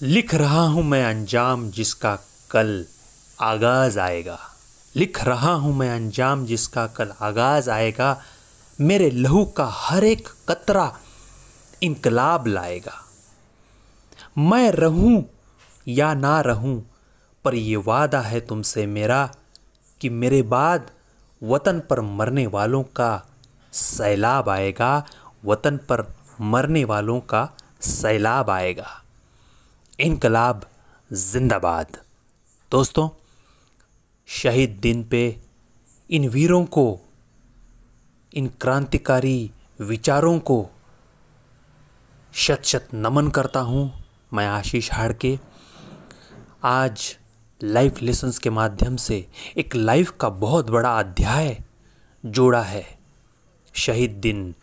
लिख रहा हूँ मैं अंजाम जिसका कल आगाज आएगा। लिख रहा हूँ मैं अंजाम जिसका कल आगाज आएगा। मेरे लहू का हर एक कतरा इनकलाब लाएगा। मैं रहूं या ना रहूं, पर ये वादा है तुमसे मेरा कि मेरे बाद वतन पर मरने वालों का सैलाब आएगा। वतन पर मरने वालों का सैलाब आएगा। इनकलाब जिंदाबाद। दोस्तों, शहीद दिन पे इन वीरों को, इन क्रांतिकारी विचारों को शत शत नमन करता हूँ। मैं आशीष हाड़के आज लाइफ लेसन्स के माध्यम से एक लाइफ का बहुत बड़ा अध्याय जोड़ा है। शहीद दिन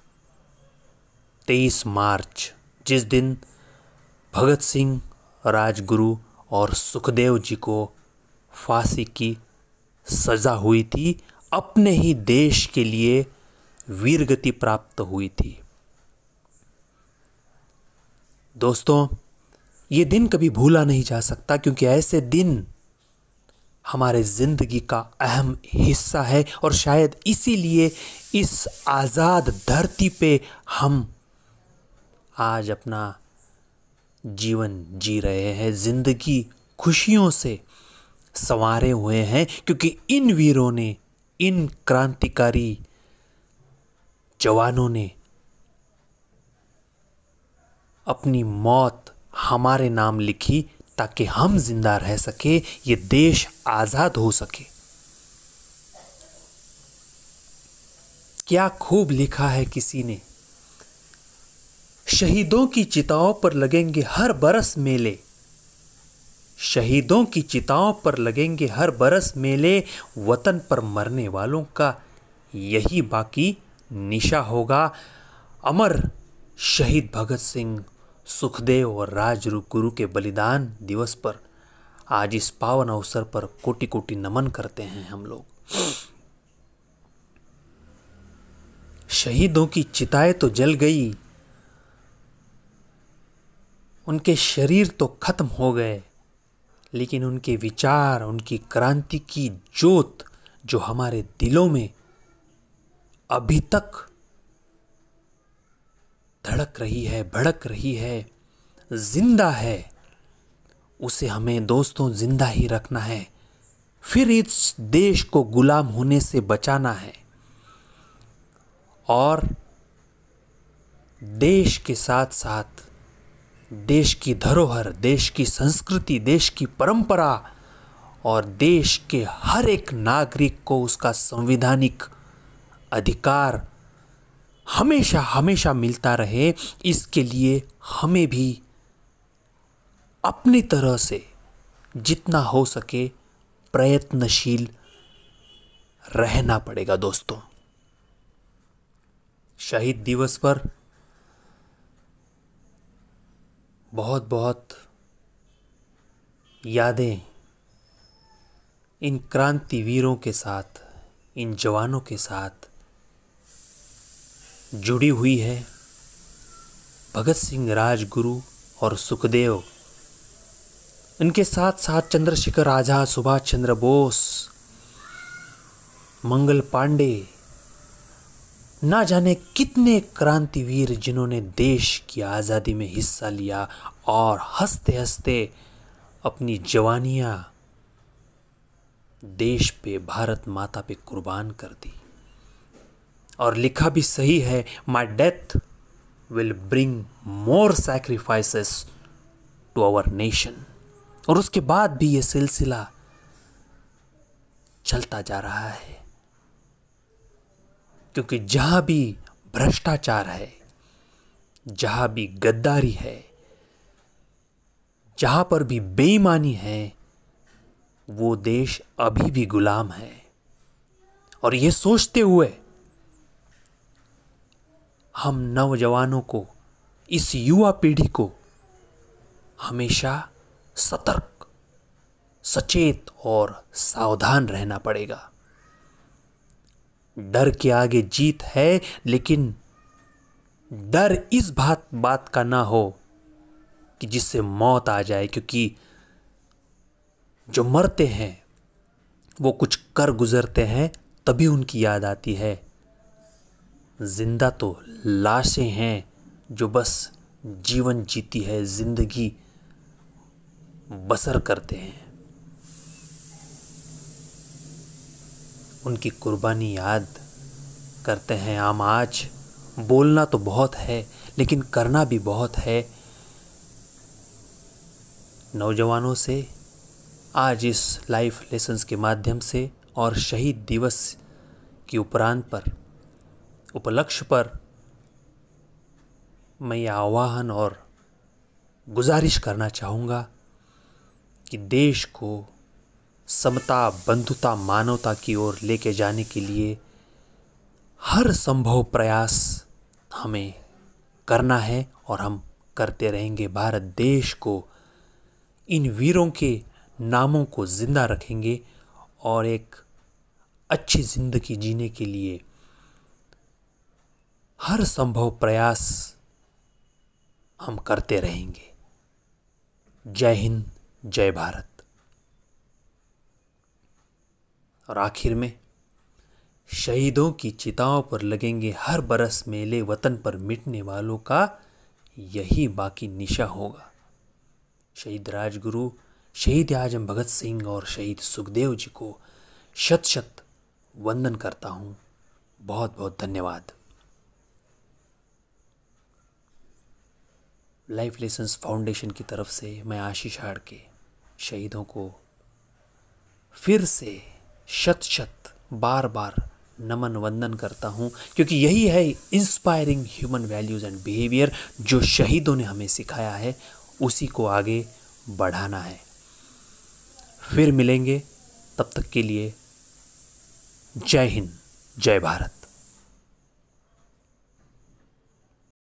23 मार्च, जिस दिन भगत सिंह, राजगुरु और सुखदेव जी को फांसी की सज़ा हुई थी, अपने ही देश के लिए वीरगति प्राप्त हुई थी। दोस्तों, ये दिन कभी भूला नहीं जा सकता, क्योंकि ऐसे दिन हमारे ज़िंदगी का अहम हिस्सा है और शायद इसीलिए इस आज़ाद धरती पे हम आज अपना जीवन जी रहे हैं, ज़िंदगी खुशियों से संवारे हुए हैं, क्योंकि इन वीरों ने, इन क्रांतिकारी जवानों ने अपनी मौत हमारे नाम लिखी ताकि हम जिंदा रह सके, ये देश आज़ाद हो सके। क्या खूब लिखा है किसी ने, शहीदों की चिताओं पर लगेंगे हर बरस मेले। शहीदों की चिताओं पर लगेंगे हर बरस मेले। वतन पर मरने वालों का यही बाकी निशा होगा। अमर शहीद भगत सिंह, सुखदेव और राजगुरु के बलिदान दिवस पर आज इस पावन अवसर पर कोटि कोटि नमन करते हैं हम लोग। शहीदों की चिताएं तो जल गई, उनके शरीर तो खत्म हो गए, लेकिन उनके विचार, उनकी क्रांति की ज्योत जो हमारे दिलों में अभी तक धड़क रही है, भड़क रही है, जिंदा है, उसे हमें दोस्तों जिंदा ही रखना है। फिर इस देश को गुलाम होने से बचाना है और देश के साथ साथ देश की धरोहर, देश की संस्कृति, देश की परंपरा और देश के हर एक नागरिक को उसका संवैधानिक अधिकार हमेशा हमेशा मिलता रहे, इसके लिए हमें भी अपनी तरह से जितना हो सके प्रयत्नशील रहना पड़ेगा। दोस्तों, शहीद दिवस पर बहुत बहुत यादें इन क्रांतिवीरों के साथ, इन जवानों के साथ जुड़ी हुई है। भगत सिंह, राजगुरु और सुखदेव, इनके साथ साथ चंद्रशेखर आजाद, सुभाष चंद्र बोस, मंगल पांडे, ना जाने कितने क्रांतिवीर जिन्होंने देश की आज़ादी में हिस्सा लिया और हंसते हंसते अपनी जवानियां देश पे, भारत माता पे कुर्बान कर दी। और लिखा भी सही है, my death will bring more sacrifices to our nation. और उसके बाद भी ये सिलसिला चलता जा रहा है, क्योंकि जहां भी भ्रष्टाचार है, जहां भी गद्दारी है, जहां पर भी बेईमानी है, वो देश अभी भी गुलाम है। और ये सोचते हुए हम नौजवानों को, इस युवा पीढ़ी को हमेशा सतर्क, सचेत और सावधान रहना पड़ेगा। डर के आगे जीत है, लेकिन डर इस बात का ना हो कि जिससे मौत आ जाए, क्योंकि जो मरते हैं वो कुछ कर गुजरते हैं तभी उनकी याद आती है। जिंदा तो लाशें हैं जो बस जीवन जीती है, जिंदगी बसर करते हैं। उनकी कुर्बानी याद करते हैं हम आज। बोलना तो बहुत है लेकिन करना भी बहुत है। नौजवानों से आज इस लाइफ लेसन्स के माध्यम से और शहीद दिवस के उपलक्ष्य पर मैं यह आह्वान और गुजारिश करना चाहूँगा कि देश को समता, बंधुता, मानवता की ओर लेके जाने के लिए हर संभव प्रयास हमें करना है और हम करते रहेंगे। भारत देश को, इन वीरों के नामों को जिंदा रखेंगे और एक अच्छी जिंदगी जीने के लिए हर संभव प्रयास हम करते रहेंगे। जय हिंद, जय भारत। और आखिर में, शहीदों की चिताओं पर लगेंगे हर बरस मेले, वतन पर मिटने वालों का यही बाकी निशा होगा। शहीद राजगुरु, शहीद आजम भगत सिंह और शहीद सुखदेव जी को शत शत वंदन करता हूँ। बहुत बहुत धन्यवाद। लाइफ लेसन्स फाउंडेशन की तरफ से मैं आशीष हाड़के शहीदों को फिर से शत शत बार बार नमन वंदन करता हूँ, क्योंकि यही है inspiring human values and behaviour जो शहीदों ने हमें सिखाया है, उसी को आगे बढ़ाना है। फिर मिलेंगे, तब तक के लिए जय हिंद, जय भारत।